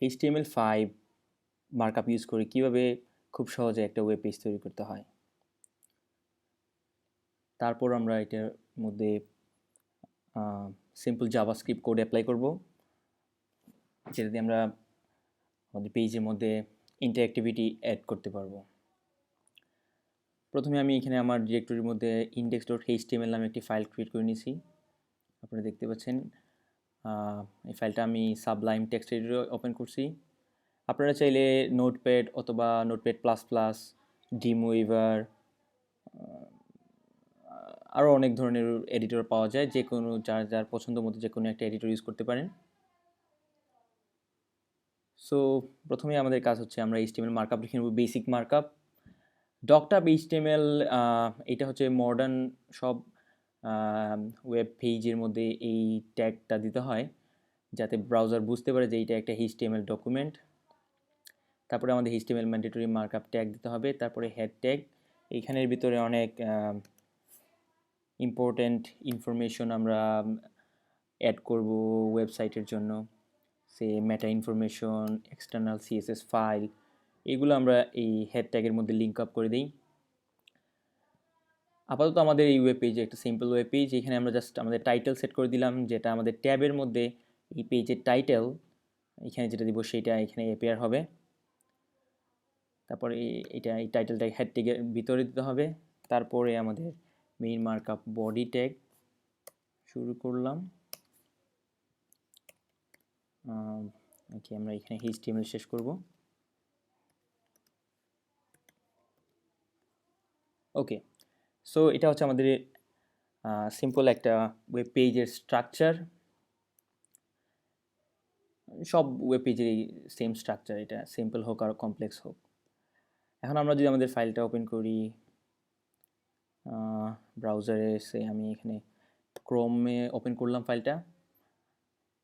HTML5 markup use করে কিভাবে খুব সহজে একটা ওয়েব পেজ তৈরি করতে হয়। তারপর আমরা এটার মধ্যে সিম্পল জাভাস্ক্রিপ্ট কোড অ্যাপ্লাই করব, যেটা দিয়ে আমরা আমাদের পেজের মধ্যে ইন্টারঅ্যাক্টিভিটি অ্যাড করতে পারবো। প্রথমে আমি এখানে আমার ডিরেক্টরির মধ্যে index.html নামে একটি ফাইল ক্রিয়েট করে নিয়েছি। আপনারা দেখতে পাচ্ছেন এই ফাইলটা আমি সাবলাইম টেক্সট এডিটরে ওপেন করছি। আপনারা চাইলে নোটপ্যাড অথবা নোটপ্যাড প্লাস প্লাস, ড্রিমউইভার, আরও অনেক ধরনের এডিটর পাওয়া যায়, যে কোনো যার যার পছন্দ মতো যে কোনো একটা এডিটর ইউজ করতে পারেন। সো প্রথমে আমাদের কাজ হচ্ছে আমরা HTML মার্কআপ লিখে নেব, বেসিক মার্কআপ। ডকটাপ HTML এটা হচ্ছে মডার্ন সব ওয়েব পেজের মধ্যে এই ট্যাগটা দিতে হয়, যাতে ব্রাউজার বুঝতে পারে যে এইটা একটা HTML ডকুমেন্ট। তারপরে আমাদের HTML ম্যান্ডেটরি মার্কআপ ট্যাগ দিতে হবে। তারপরে হেড ট্যাগ, এইখানের ভিতরে অনেক ইম্পর্ট্যান্ট ইনফরমেশন আমরা অ্যাড করব ওয়েবসাইটের জন্য, সে মেটা ইনফরমেশন, এক্সটার্নাল CSS ফাইল, এগুলো আমরা এই হেড ট্যাগের মধ্যে লিঙ্ক আপ করে দিই। আপাতত আমাদের এই ওয়েব পেজে একটা সিম্পল ওয়েব পেজ, এখানে আমরা জাস্ট আমাদের টাইটেল সেট করে দিলাম, যেটা আমাদের ট্যাবের মধ্যে এই পেজের টাইটেল এখানে যেটা দিব সেইটা এখানে অ্যাপিয়ার হবে। তারপরে এটা এই টাইটেলটা হেড ট্যাগের ভিতরে দিতে হবে। তারপরে আমাদের মেইন মার্কআপ বডি ট্যাগ শুরু করলাম। ওকে, আমরা এখানে HTML শেষ করব। ওকে, সো এটা হচ্ছে আমাদের সিম্পল একটা ওয়েব পেজের স্ট্রাকচার। সব ওয়েব পেজেরই সেম স্ট্রাকচার, এটা সিম্পল হোক আর কমপ্লেক্স হোক। এখন আমরা যদি আমাদের ফাইলটা ওপেন করি ব্রাউজারে, সে আমি এখানে ক্রোমে ওপেন করলাম ফাইলটা,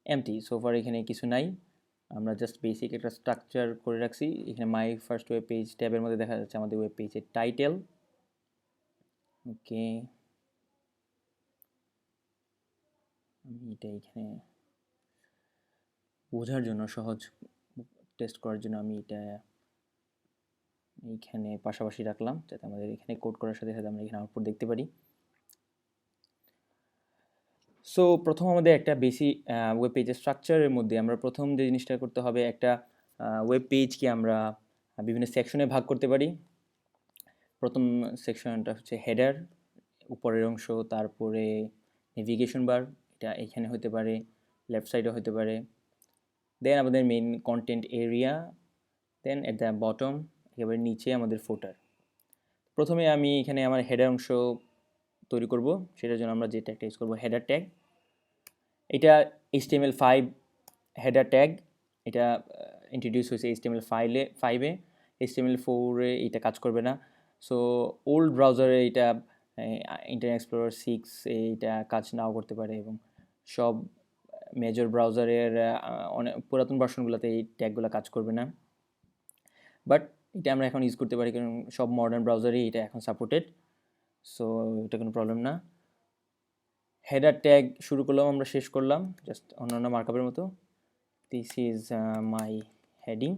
এমটি, সোফার এখানে কিছু নাই। আমরা জাস্ট বেসিক একটা স্ট্রাকচার করে রাখছি। এখানে মাই ফার্স্ট ওয়েব পেজ ট্যাবের মধ্যে দেখা যাচ্ছে আমাদের ওয়েব পেজের টাইটেল। ওকে, আমি এটা এখানে বোঝার জন্য, সহজ টেস্ট করার জন্য আমি এটা এইখানে পাশাপাশি রাখলাম, যাতে আমাদের এখানে কোড করার সাথে সাথে আমরা এখানে আউটপুট দেখতে পারি। সো প্রথম আমাদের একটা বেসিক ওয়েব পেজের স্ট্রাকচারের মধ্যে আমরা প্রথম যে জিনিসটা করতে হবে, একটা ওয়েব পেজকে আমরা বিভিন্ন সেকশনে ভাগ করতে পারি। প্রথম সেকশনটা হচ্ছে হেডার, উপরের অংশ, তারপরে নেভিগেশন বার, এটা এখানে হতে পারে, লেফট সাইডে হতে পারে। দেন আমাদের main content area, then at the bottom একেবারে নিচে আমাদের ফুটার। প্রথমে আমি এখানে আমার হেডার অংশ তৈরি করব, সেটার জন্য আমরা যে ট্যাগটা ইউজ করবো হেডার ট্যাগ। এটা HTML5 হেডার ট্যাগ, এটা ইন্ট্রোডিউস হয়েছে HTML5-এ, HTML4-এ এটা কাজ করবে না। সো ওল্ড ব্রাউজারে এটা ইন্টারনেট এক্সপ্লোরার 6 এটা কাজ নাও করতে পারে, এবং সব মেজর ব্রাউজারের অনেক পুরাতন ভার্সনগুলোতে এই ট্যাগগুলো কাজ করবে না। বাট এটা আমরা এখন ইউজ করতে পারি, কারণ সব মডার্ন ব্রাউজারেই এটা এখন সাপোর্টেড। সো এটা কোনো প্রবলেম না। হেডার ট্যাগ শুরু করলাম, আমরা শেষ করলাম জাস্ট অন্যান্য মার্কআপের মতো। দিস ইজ মাই হেডিং,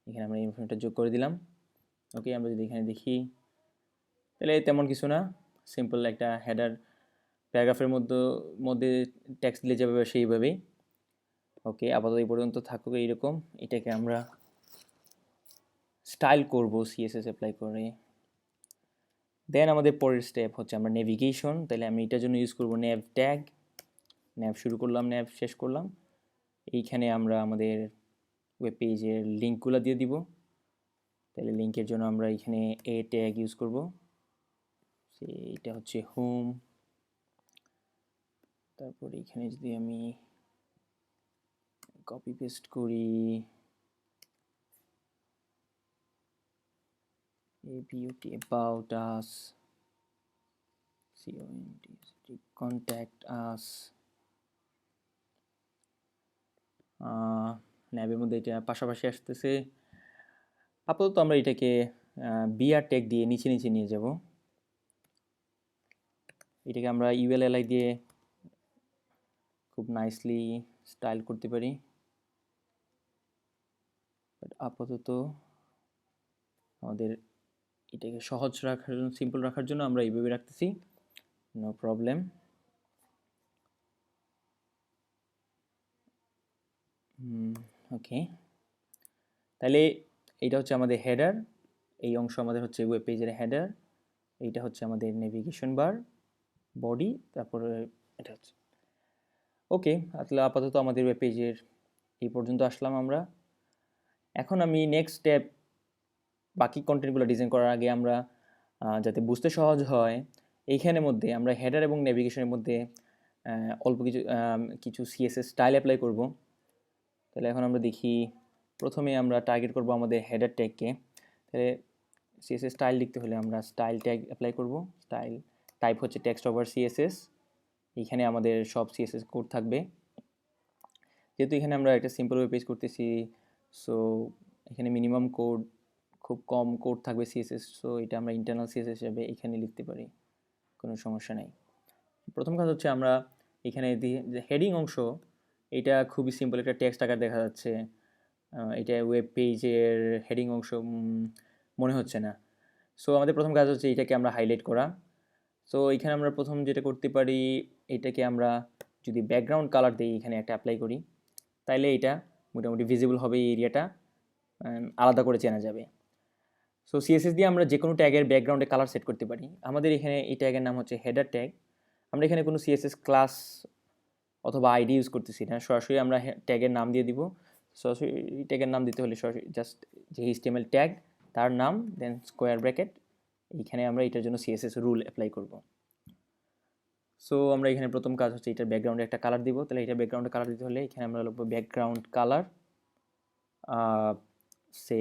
এখানে আমরা ইনফরমেশনটা যোগ করে দিলাম। ওকে, আমরা যদি এখানে দেখি তাহলে তেমন কিছু না, সিম্পল একটা হেডার, প্যারাগ্রাফের মধ্যে টেক্সট দিলে যেভাবে সেইভাবেই। ওকে, আপাতত এই পর্যন্ত থাকুক এইরকম। এটাকে আমরা স্টাইল করব CSS অ্যাপ্লাই করে। দেন আমাদের পরের স্টেপ হচ্ছে আমরা নেভিগেশন, তাহলে আমি এটার জন্য ইউজ করব নেভ ট্যাগ। নেভ শুরু করলাম, নেভ শেষ করলাম। এইখানে আমরা আমাদের ওয়েব পেজের লিঙ্কগুলো দিয়ে দিব। তাহলে লিঙ্কের জন্য আমরা এখানে এ ট্যাগ ইউজ করব, এটা হচ্ছে হোম। তারপরে এখানে যদি আমি কপি পেস্ট করি, ABUT about us, contact us, ন্যাবের মধ্যে এটা পাশাপাশি আসতেছে। আপাতত আমরা এটাকে বিআর ট্যাগ দিয়ে নিচে নিচে নিয়ে যাব। এটাকে আমরা ULLI দিয়ে খুব নাইসলি স্টাইল করতে পারি। বাট আপাতত আমাদের এটাকে সহজ রাখার জন্য, সিম্পল রাখার জন্য আমরা এইভাবে রাখতেছি, নো প্রবলেম। ওকে, তাহলে এইটা হচ্ছে আমাদের হেডার, এই অংশ আমাদের হচ্ছে ওয়েব পেজের হেডার, এইটা হচ্ছে আমাদের নেভিগেশন বার, বডি, তারপরে এটা হচ্ছে ওকে। আসলে আপাতত আমাদের ওয়েব পেজের এই পর্যন্ত আসলাম আমরা। এখন আমি নেক্সট স্টেপ, বাকি কন্টেন্টগুলো ডিজাইন করার আগে আমরা যাতে বুঝতে সহজ হয়, এইখানের মধ্যে আমরা হেডার এবং নেভিগেশনের মধ্যে অল্প কিছু কিছু সিএসএস স্টাইল অ্যাপ্লাই করব। তাহলে এখন আমরা দেখি, প্রথমে আমরা টার্গেট করব আমাদের হেডার ট্যাগকে। তাহলে সিএসএস স্টাইল লিখতে হলে আমরা স্টাইল ট্যাগ অ্যাপ্লাই করব। স্টাইল টাইপ হচ্ছে টেক্সট ওভার সিএসএস, এইখানে আমাদের সব সিএসএস কোড থাকবে। যেহেতু এখানে আমরা একটা সিম্পল ওয়েব পেজ করতেছি, সো এখানে মিনিমাম কোড, খুব কম কোড থাকবে সিএসএস, সো এটা আমরা ইন্টারনাল সিএসএস হিসেবে এখানে লিখতে পারি, কোনো সমস্যা নেই। প্রথম কাজ হচ্ছে আমরা এখানে যে হেডিং অংশ, এটা খুবই সিম্পল, একটা টেক্সট আকার দেখা যাচ্ছে, এটা ওয়েব পেজের হেডিং অংশ মনে হচ্ছে না। সো আমাদের প্রথম কাজ হচ্ছে এটাকে আমরা হাইলাইট করা। সো এখানে আমরা প্রথম যেটা করতে পারি, এটাকে আমরা যদি ব্যাকগ্রাউন্ড কালার দিই, এখানে একটা অ্যাপ্লাই করি, তাইলে এটা মোটামুটি ভিজিবল হবে, এই এরিয়াটা আলাদা করে চেনা যাবে। সো সিএসএস দিয়ে আমরা যে কোনো ট্যাগের ব্যাকগ্রাউন্ডে কালার সেট করতে পারি। আমাদের এখানে এই ট্যাগের নাম হচ্ছে হেডার ট্যাগ। আমরা এখানে কোনো সিএসএস ক্লাস অথবা আইডি ইউজ করতেছি না, সরাসরি আমরা ট্যাগের নাম দিয়ে দিব। সরাসরি ট্যাগের নাম দিতে হলে সরাসরি জাস্ট যে HTML ট্যাগ, তার নাম, দেন স্কোয়ার ব্র্যাকেট, এইখানে আমরা এটার জন্য সিএসএস রুল অ্যাপ্লাই করব। সো আমরা এখানে প্রথম কাজ হচ্ছে এটার ব্যাকগ্রাউন্ডে একটা কালার দিব। তাহলে এটা ব্যাকগ্রাউন্ডে কালার দিতে হলে এখানে আমরা লিখব ব্যাকগ্রাউন্ড কালার সে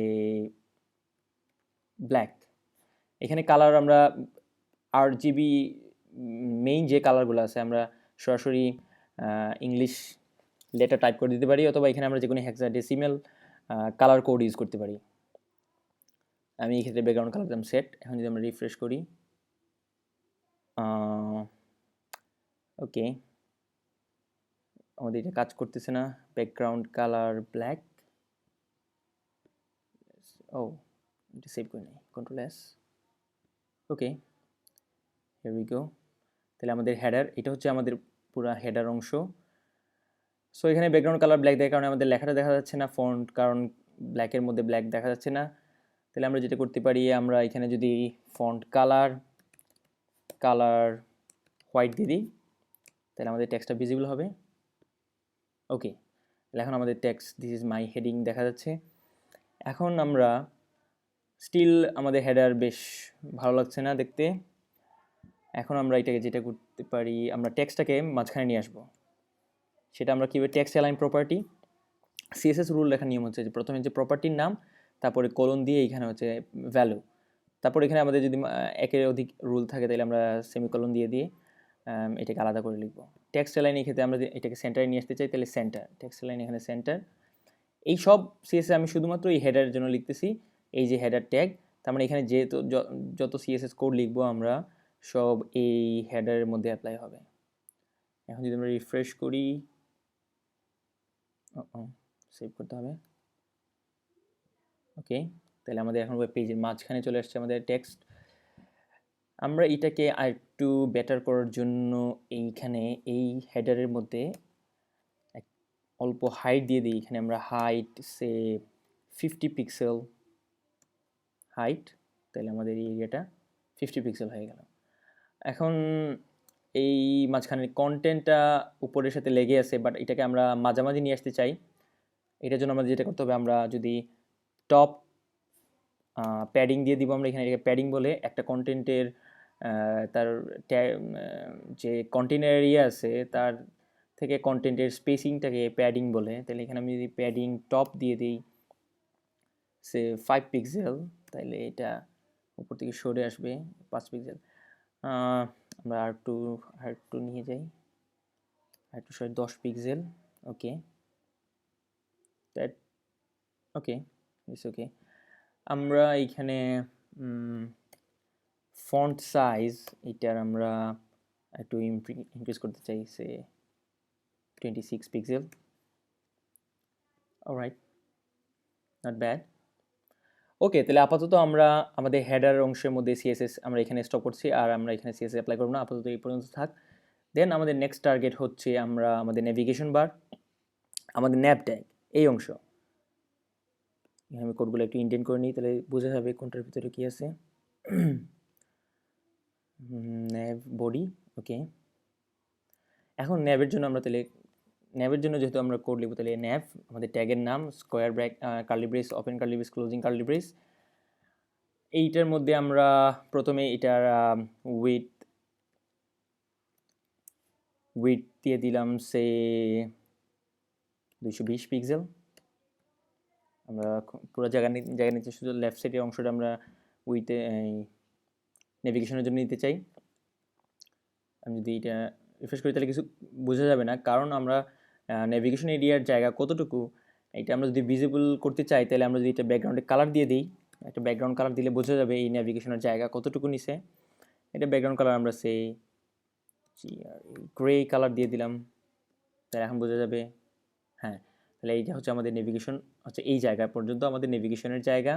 ব্ল্যাক। এখানে কালার আমরা RGB মেইন যে কালারগুলো আছে আমরা সরাসরি ইংলিশ লেটার টাইপ করে দিতে পারি, অথবা এখানে আমরা যে কোনো হেক্সাডেসিমাল কালার কোড ইউজ করতে পারি। আমি এই ক্ষেত্রে ব্যাকগ্রাউন্ড কালার দিলাম সেট। এখন যদি আমরা রিফ্রেশ করি, ওকে, আমাদের এটা কাজ করতেছে না, ব্যাকগ্রাউন্ড কালার ব্ল্যাক। ও, এটা সেভ করে নেই, Ctrl+S। Okay, here we go. তাহলে আমাদের হেডার, এটা হচ্ছে আমাদের পুরো হেডার অংশ। সো এখানে ব্যাকগ্রাউন্ড কালার ব্ল্যাক দেওয়ার কারণে আমাদের লেখাটা দেখা যাচ্ছে না, ফন্ট কারণ ব্ল্যাকের মধ্যে ব্ল্যাক দেখা যাচ্ছে না। তাহলে আমরা যেটা করতে পারি, আমরা এখানে যদি ফন্ট কালার হোয়াইট দিয়ে দিই, তাহলে আমাদের টেক্সটটা ভিজিবল হবে। ওকে, তাহলে এখন আমাদের text this is my heading দেখা যাচ্ছে। এখন আমরা স্টিল আমাদের হেডার বেশ ভালো লাগছে না দেখতে। এখন আমরা এটাকে যেটা করতে পারি, আমরা টেক্সটটাকে মাঝখানে নিয়ে আসবো। সেটা আমরা কীভাবে, text align property, CSS rule লেখার নিয়ম হচ্ছে যে প্রথমে যে প্রপার্টির নাম, তারপরে কোলন দিয়ে এইখানে হচ্ছে ভ্যালু, তারপর এখানে আমাদের যদি একের অধিক রুল থাকে তাহলে আমরা সেমিকোলন দিয়ে এটাকে আলাদা করে লিখব। টেক্সট লাইন এই ক্ষেত্রে আমরা এটাকে সেন্টারে নিয়ে আসতে চাই, তাহলে সেন্টার, টেক্সট লাইন এখানে সেন্টার। এই সব সিএসএস আমি শুধুমাত্র এই হেডারের জন্য লিখতেছি, এই যে হেডার ট্যাগ, তার মানে এখানে যেহেতু যত সিএসএস কোড লিখবো আমরা সব এই হেডারের মধ্যে অ্যাপ্লাই হবে। এখন যদি আমরা রিফ্রেশ করি, সেভ করতে হবে। ওকে, তাহলে আমাদের এখন ওয়েব পেজের মাঝখানে চলে আসছে আমাদের টেক্সট। আমরা এটাকে আরেকটু বেটার করার জন্য এইখানে এই হেডারের মধ্যে অল্প হাইট দিয়ে দিই। এখানে আমরা হাইট সে 50 পিক্সেল হাইট, তাহলে আমাদের এই এরিয়াটা 50 পিক্সেল হয়ে গেল। এখন এই মাঝখানের কন্টেন্টটা উপরের সাথে লেগে আছে, বাট এটাকে আমরা মাঝামাঝি নিয়ে আসতে চাই। এটার জন্য আমাদের যেটা করতে হবে, আমরা যদি টপ প্যাডিং দিয়ে দিব, আমরা এখানে এটাকে প্যাডিং বলে, একটা কন্টেন্টের তার যে কন্টেন্টের এরিয়া আছে তার থেকে কন্টেন্টের স্পেসিংটাকে প্যাডিং বলে। তাহলে এখানে আমি যদি প্যাডিং টপ দিয়ে দিই সে 5 পিক্সেল, তাহলে এটা উপর থেকে সরে আসবে 5 পিক্সেল। আমরা আর একটু নিয়ে যাই, আর একটু সরে 10 pixel. Okay, that okay, it's okay. আমরা এইখানে ফন্ট সাইজ এটার আমরা একটু ইনক্রিজ করতে চাই, say 26 pixel. Alright, not bad. Okay, তাহলে আপাতত আমরা আমাদের হেডার অংশের মধ্যে সিএসএস আমরা এখানে স্টপ করছি, আর আমরা এখানে সিএসএস অ্যাপ্লাই করব না, আপাতত এই পর্যন্ত থাক। দেন আমাদের নেক্সট টার্গেট হচ্ছে আমরা আমাদের নেভিগেশন বার, আমাদের ন্যাভ ট্যাগ এই অংশ। আমি কোডগুলো একটু ইন্টেন্ট করে নিই, তাহলে বোঝা যাবে কোনটার ভিতরে কী আছে। ন্যাভ বডি, ওকে। এখন ন্যাভের জন্য আমরা তাহলে ন্যাভের জন্য যেহেতু আমরা কোড লিখব, তাহলে ন্যাভ আমাদের ট্যাগের নাম, square bracket curly brace, open curly brace, closing curly brace. এইটার মধ্যে আমরা প্রথমে এটার উইথ দিয়ে দিলাম সে 220 পিক্সেল। আমরা পুরো জায়গা নিচে শুধু লেফট সাইডের অংশটা আমরা উইথে নেভিগেশনের জন্য নিতে চাই। আমি যদি এটা রিফ্রেশ করি তাহলে কিছু বোঝা যাবে না, কারণ আমরা নেভিগেশন এরিয়ার জায়গা কতটুকু এটা আমরা যদি ভিজিবল করতে চাই, তাহলে আমরা যদি এটা ব্যাকগ্রাউন্ডে কালার দিয়ে দিই, একটা ব্যাকগ্রাউন্ড কালার দিলে বোঝা যাবে এই নেভিগেশনের জায়গা কতটুকু নিছে। এটা ব্যাকগ্রাউন্ড কালার আমরা সেই গ্রে কালার দিয়ে দিলাম, তাহলে এখন বোঝা যাবে। হ্যাঁ, তাহলে এইটা হচ্ছে আমাদের নেভিগেশন, হচ্ছে এই জায়গা পর্যন্ত আমাদের নেভিগেশনের জায়গা।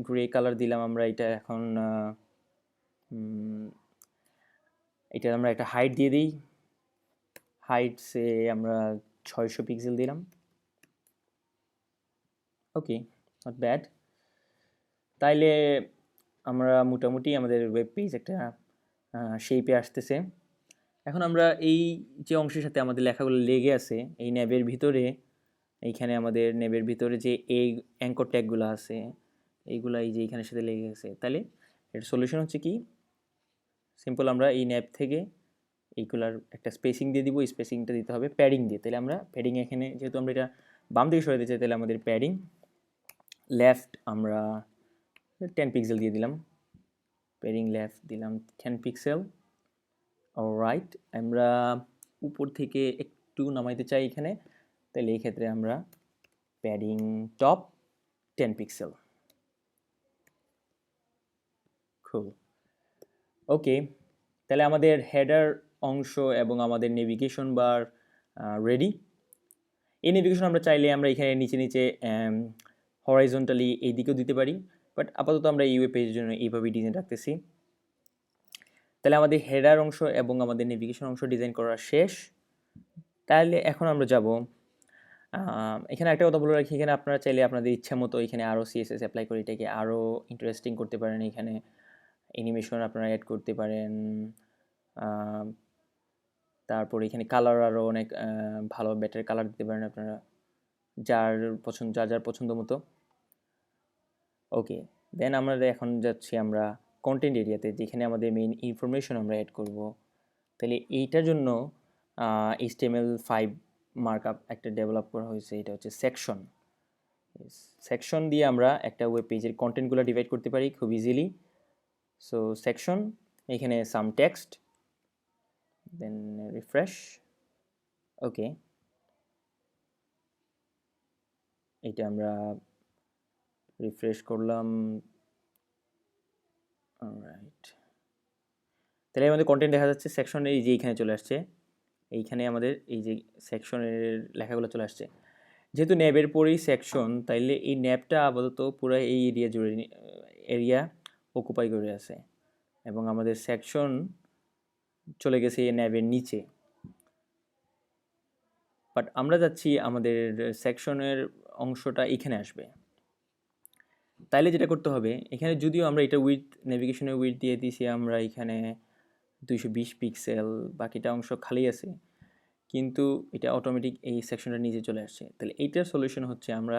গ্রে কালার দিলাম আমরা। এটা এখন এটা আমরা একটা হাইট দিয়ে দিই, হাইট সে আমরা 600 পিক্সেল দিলাম। ওকে, নট ব্যাড। তাইলে আমরা মোটামুটি আমাদের ওয়েব পেজ একটা শেপে আসতেছে। এখন আমরা এই যে অংশের সাথে আমাদের লেখাগুলো লেগে আছে এই ন্যাবের ভিতরে, এইখানে আমাদের ন্যাবের ভিতরে যে এই অ্যাঙ্কর ট্যাগগুলো আছে এইগুলো এই যে এইখানের সাথে লেগে গেছে, তাহলে এর সলিউশন হচ্ছে কি, সিম্পল আমরা এই ন্যাব থেকে এইগুলার একটা স্পেসিং দিয়ে দিব, স্পেসিংটা দিতে হবে প্যাডিং দিয়ে। তাহলে আমরা প্যাডিং এখানে যেহেতু আমরা এটা বাম দিকে সরাতে চাই, তাহলে আমাদের প্যাডিং লেফট আমরা 10 পিক্সেল দিয়ে দিলাম, প্যাডিং লেফট দিলাম 10 পিক্সেল। অলরাইট, আমরা উপর থেকে একটু নামাইতে চাই এখানে, তাহলে এই ক্ষেত্রে আমরা প্যাডিং টপ 10 পিক্সেল। খুব ওকে, তাহলে আমাদের হেডার অংশ এবং আমাদের নেভিগেশন বার রেডি। এই নেভিগেশন আমরা চাইলে আমরা এখানে নিচে নিচে হরাইজন্টালি এই দিকেও দিতে পারি, বাট আপাতত আমরা এই ওয়েব পেজের জন্য এইভাবেই ডিজাইন রাখতেছি। তাহলে আমাদের হেডার অংশ এবং আমাদের নেভিগেশন অংশ ডিজাইন করা শেষ। তাহলে এখন আমরা যাব এখানে একটা কথা বলে রাখি, এখানে আপনারা চাইলে আপনাদের ইচ্ছা মতো এখানে আরও সিএসএস অ্যাপ্লাই করে এটাকে আরও ইন্টারেস্টিং করতে পারেন। এখানে অ্যানিমেশন আপনারা অ্যাড করতে পারেন, তারপর এখানে কালার আরও অনেক ভালো বেটার কালার দিতে পারেন আপনারা যার যার পছন্দ মতো। ওকে, দেন আমরা এখন যাচ্ছি আমরা কন্টেন্ট এরিয়াতে, যেখানে আমাদের মেইন ইনফরমেশন আমরা অ্যাড করব। তাহলে এইটার জন্য HTML5 মার্কআপ একটা ডেভেলপ করা হয়েছে, এটা হচ্ছে সেকশন। সেকশন দিয়ে আমরা একটা ওয়েব পেজের কন্টেন্টগুলো ডিভাইড করতে পারি খুব ইজিলি। সো সেকশন, এখানে সাম টেক্সট, দেন রিফ্রেশ। ওকে, এটা আমরা রিফ্রেশ করলাম। অলরাইট, তাহলে আমাদের কন্টেন্ট দেখা যাচ্ছে সেকশনের এই যে এইখানে চলে আসছে, এইখানে আমাদের এই যে সেকশনের লেখাগুলো চলে আসছে। যেহেতু ন্যাবের পরেই সেকশন, তাইলে এই ন্যাবটা আপাতত পুরো এই এরিয়া জুড়ে এরিয়া অকুপাই করে আছে, এবং আমাদের সেকশন চলে গেছে এই ন্যাবের নিচে। বাট আমরা যাচ্ছি আমাদের সেকশনের অংশটা এখানে আসবে। তাইলে যেটা করতে হবে, এখানে যদিও আমরা এটা উইথ নেভিগেশনের উইথ দিয়ে দিয়েছি আমরা এখানে 220 পিক্সেল, বাকিটা অংশ খালি আছে, কিন্তু এটা অটোমেটিক এই সেকশনটা নিচে চলে আসছে। তাহলে এইটার সলিউশন হচ্ছে আমরা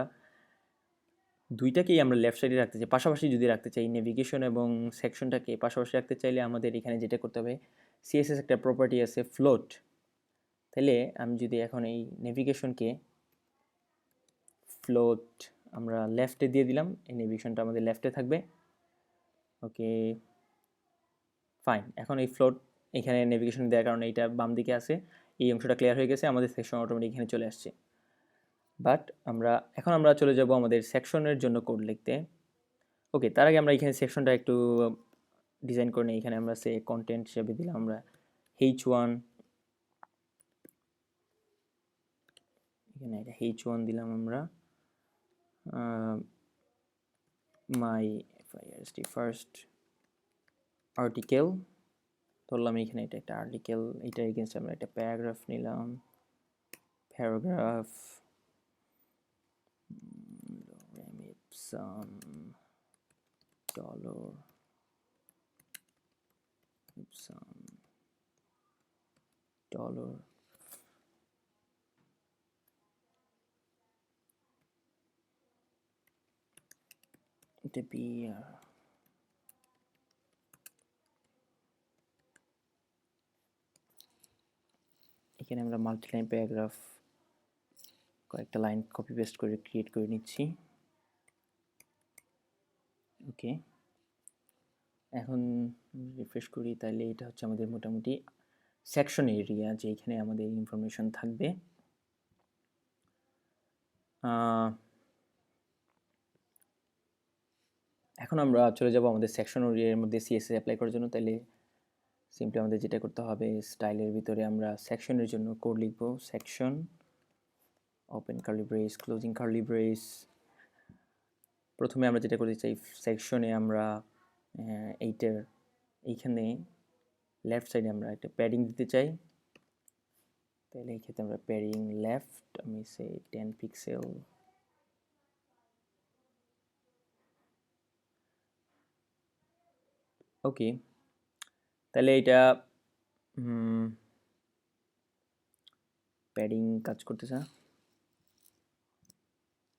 দুইটাকেই আমরা লেফট সাইডে রাখতে চাই, পাশাপাশি যদি রাখতে চাই নেভিগেশন এবং সেকশনটাকে পাশাপাশি রাখতে চাইলে আমাদের এখানে যেটা করতে হবে, সিএসএস একটা প্রপার্টি আছে ফ্লোট। তাহলে আমি যদি এখন এই নেভিগেশনকে ফ্লোট আমরা লেফটে দিয়ে দিলাম, এই নেভিগেশনটা আমাদের লেফটে থাকবে। ওকে ফাইন, এখন এই ফ্লোট এখানে নেভিগেশন দেওয়ার কারণে এইটা বাম দিকে আছে, এই অংশটা ক্লিয়ার হয়ে গেছে, আমাদের সেকশন অটোমেটিক এখানে চলে আসছে। বাট এখন আমরা চলে যাব আমাদের সেকশনের জন্য কোড লিখতে। ওকে, তার আগে আমরা এখানে সেকশনটা একটু ডিজাইন করে নিই। এখানে আমরা সে কন্টেন্ট হিসেবে দিলাম আমরা H1, এখানে এটা H1 দিলাম আমরা। মাই FIRST ফার্স্ট আর্টিকেল ধরলাম, এখানে এটা একটা আর্টিকেল, এটা এগেনস্ট আমরা একটা প্যারাগ্রাফ নিলাম, paragraph Lorem ipsum dollar ipsum dollar the beer এখানে আমরা মাল্টিলাইন প্যারাগ্রাফ কয়েকটা লাইন কপি পেস্ট করে ক্রিয়েট করে নিচ্ছি। ওকে, এখন রিফ্রেশ করি, তাহলে এটা হচ্ছে আমাদের মোটামুটি সেকশন এরিয়া, যেখানে আমাদের ইনফরমেশন থাকবে। এখন আমরা চলে যাব আমাদের সেকশন এরিয়ার মধ্যে CSS অ্যাপ্লাই করার জন্য। তাহলে সিম্পলি আমাদের যেটা করতে হবে, স্টাইলের ভিতরে আমরা সেকশনের জন্য কোড লিখব, section open curly brace closing curly brace. প্রথমে আমরা যেটা করতে চাই, সেকশনে আমরা এইখানে লেফট সাইডে আমরা একটা প্যাডিং দিতে চাই। তাহলে এই ক্ষেত্রে আমরা প্যাডিং লেফট, আমি সে 10 পিক্সেল, ওকে। তাহলে এটা প্যাডিং কাজ করতেছে না,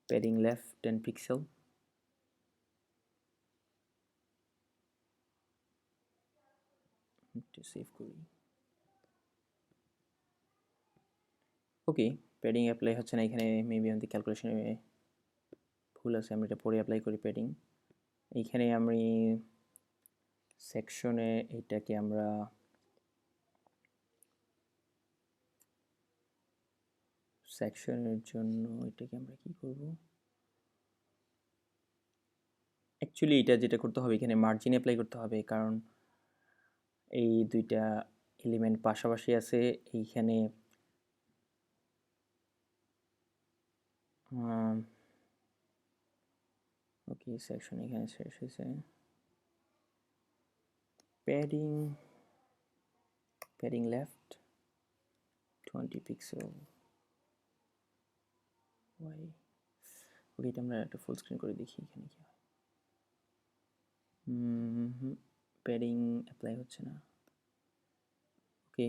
প্যাডিং লেফট 10 পিক্সেল, একটু সেভ করি। ওকে, প্যাডিং অ্যাপ্লাই হচ্ছে না এখানে, মেবি আমাদের ক্যালকুলেশনে ভুল আছে, আমরা এটা পরে অ্যাপ্লাই করি প্যাডিং। এইখানে আমি সেকশনে এইটাকে আমরা সেকশনের জন্য এটাকে আমরা কি করব, অ্যাকচুয়ালি এটা যেটা করতে হবে এখানে মার্জিন অ্যাপ্লাই করতে হবে, কারণ এই দুইটা এলিমেন্ট পাশাপাশি আছে। এইখানে ওকে, সেকশন এখানে শেষ হয়েছে। Padding left 20 pixel, why. Okay, এটা আমরা একটা ফুল স্ক্রিন করে দেখি এখানে কি হয়। প্যাডিং অ্যাপ্লাই হচ্ছে না। ওকে,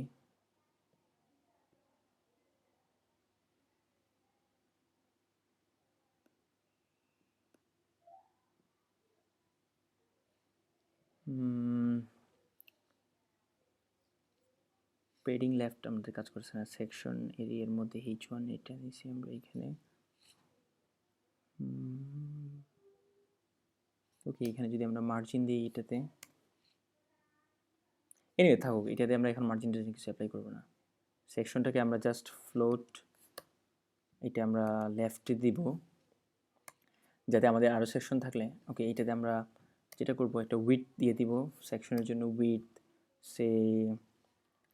প্যাডিং লেফট আমাদের কাজ করছে না, সেকশন এরিয়ার মধ্যে H1 এটা নিয়েছি আমরা এখানে। ওকে, এখানে যদি আমরা মার্জিন দিই এটাতে, এনিওয়ে থাকুক, এটাতে আমরা এখন মার্জিন টার্জিন কিছু অ্যাপ্লাই করবো না। সেকশনটাকে আমরা জাস্ট ফ্লোট, এটা আমরা লেফটে দিব, যাতে আমাদের আরও সেকশন থাকলে। ওকে, এইটাতে আমরা যেটা করব, একটা উইডথ দিয়ে দিব সেকশনের জন্য, উইডথ সে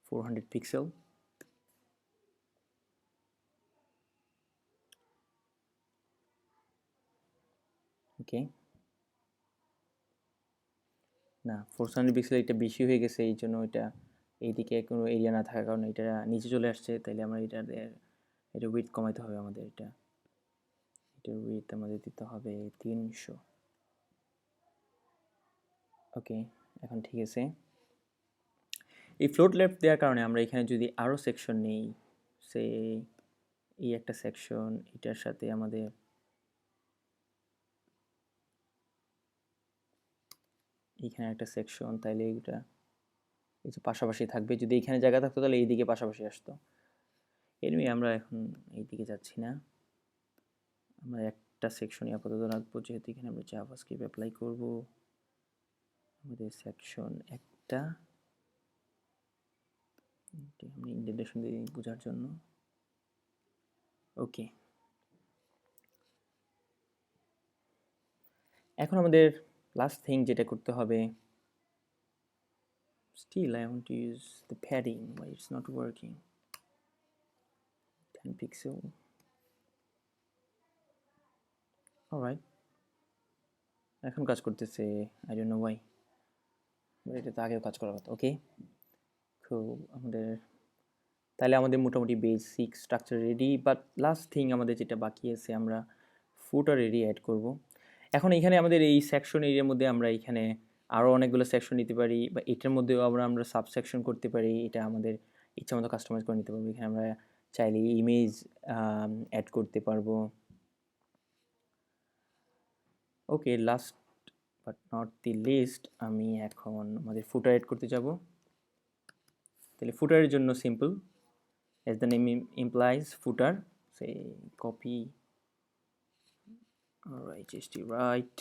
400 পিক্সেল। ওকে, না 400 পিক্সেল এটা বেশি হয়ে গেছে, এই জন্য এটা এইদিকে কোনো এরিয়া না থাকার কারণে এটা নিচে চলে আসছে। তাইলে আমরা এটা উইডথ কমাইতে হবে আমাদের, এটার উইডথ আমাদের দিতে হবে 300। ওকে, এখন ঠিক আছে। এই ফ্লোট লেফট দেওয়ার কারণে আমরা এখানে যদি আরও সেকশন নেই, সে এই একটা সেকশন, এটার সাথে আমাদের এইখানে একটা সেকশন, তাইলে এটা এই যে পাশাপাশি থাকবে। যদি এখানে জায়গা থাকতো তাহলে এইদিকে পাশাপাশি আসতো। এমনি আমরা এখন এইদিকে যাচ্ছি না, আমরা একটা সেকশনই আপাতত রাখবো, যেহেতু এখানে আমরা জাভাস্ক্রিপ্ট অ্যাপ্লাই করব। আমাদের সেকশন একটা, আমি ইন্ডেন্টেশন দিয়ে বোঝার জন্য। ওকে, এখন আমাদের লাস্ট থিং যেটা করতে হবে, still I want to use the padding, why it's not working, 10 pixel, alright, এখন কাজ করতেছে, আই ডোন্ট নো ওয়াই, এটা তো আগেও কাজ করার কথা। ওকে, খুব তাহলে আমাদের মোটামুটি basic structure ready, but last thing আমাদের যেটা বাকি আছে, আমরা ফুটার এরিয়া অ্যাড করব। এখন এখানে আমাদের এই সেকশন এরিয়ার মধ্যে আমরা এখানে আরও অনেকগুলো সেকশন নিতে পারি, বা এটার মধ্যেও আমরা সাবসেকশন করতে পারি। এটা আমাদের ইচ্ছা মতো কাস্টমাইজ করে নিতে পারবো। এখানে আমরা চাইলে ইমেজ অ্যাড করতে পারবো। Okay, last but not the least, আমি এখন আমাদের ফুটার অ্যাড করতে যাব। তাহলে ফুটারের জন্য simple, as the name implies, footer, say copy, alright, just right,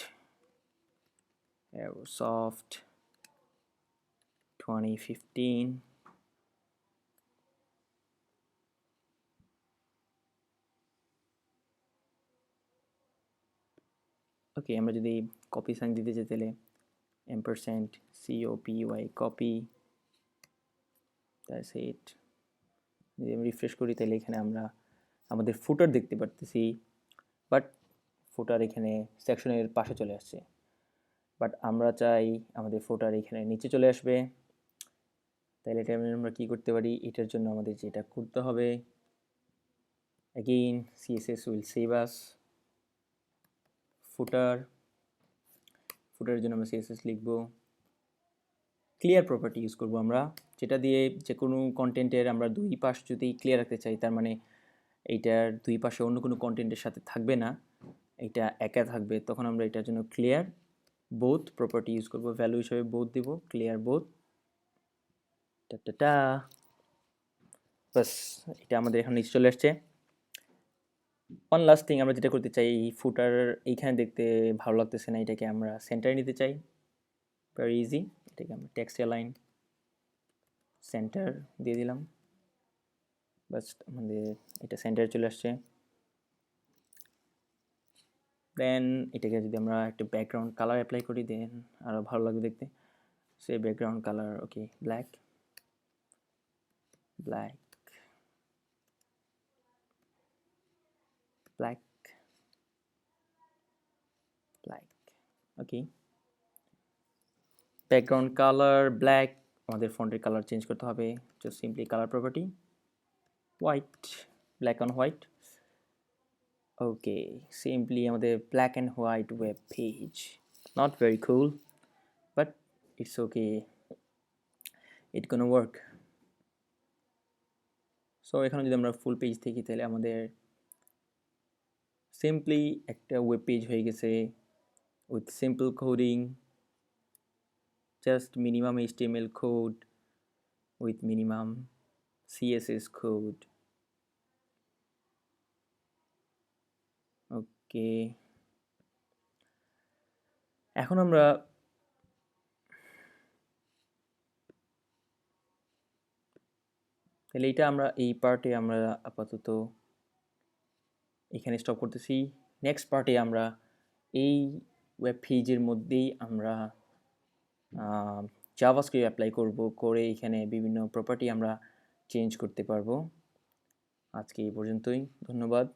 Aerosoft 2015, ওকে, আমরা যদি কপি সাইন দিতে চাই তাহলে ampersand copy copy, that's it। যদি আমি রিফ্রেশ করি তাহলে এখানে আমরা আমাদের ফুটার দেখতে পারতেছি, বাট ফুটার এখানে সেকশনের পাশে চলে আসছে। বাট আমরা চাই আমাদের ফুটার এখানে নিচে চলে আসবে। তাহলে এটা আমরা কী করতে পারি? এটার জন্য আমাদের যেটা করতে হবে, again CSS will save us ফুটারের জন্য আমরা CSS লিখব, ক্লিয়ার প্রপার্টি ইউজ করব আমরা, যেটা দিয়ে যে কোনো কন্টেন্টের আমরা দুই পাশ যদি ক্লিয়ার রাখতে চাই, তার মানে এইটার দুই পাশে অন্য কোনো কন্টেন্টের সাথে থাকবে না, এটা একা থাকবে, তখন আমরা এটার জন্য ক্লিয়ার বোথ প্রপার্টি ইউজ করব। ভ্যালু হিসেবে বোথ দিব, ক্লিয়ার বোথ, টা বাস, এটা আমাদের এখন নিচে চলে আসছে। ওয়ান লাস্ট থিং, আমরা যেটা করতে চাই, এই ফুটার এইখানে দেখতে ভালো লাগতেছে না, এটাকে আমরা সেন্টারে নিতে চাই। ভেরি ইজি, এটাকে আমরা টেক্সট অ্যালাইন সেন্টার দিয়ে দিলাম, বাস আমাদের এটা সেন্টারে চলে আসছে। দেন এটাকে যদি আমরা একটা ব্যাকগ্রাউন্ড কালার অ্যাপ্লাই করি, দেন আরও ভালো লাগবে দেখতে। Say background colour, okay, black black black black, okay, background colour black. আমাদের ফন্টের কালার চেঞ্জ করতে হবে, just simply colour property white, black on white. Okay, simply আমাদের black and white web page, not very cool, but it's okay, it gonna work. So এখানে যদি আমরা full page থেকে, তাহলে আমাদের সিম্পলি একটা ওয়েব পেজ হয়ে গেছে with simple coding, just minimum HTML code with minimum CSS code. ওকে, এখন আমরা তাহলে এটা আমরা এই পার্টে আমরা আপাতত এখানে স্টপ করতেছি। নেক্সট পার্টে আমরা এই ওয়েব পেজের মধ্যেই আমরা জাভাস্ক্রিপ্ট অ্যাপ্লাই করব, করে এখানে বিভিন্ন প্রপার্টি আমরা চেঞ্জ করতে পারবো। আজকে এই পর্যন্তই, ধন্যবাদ।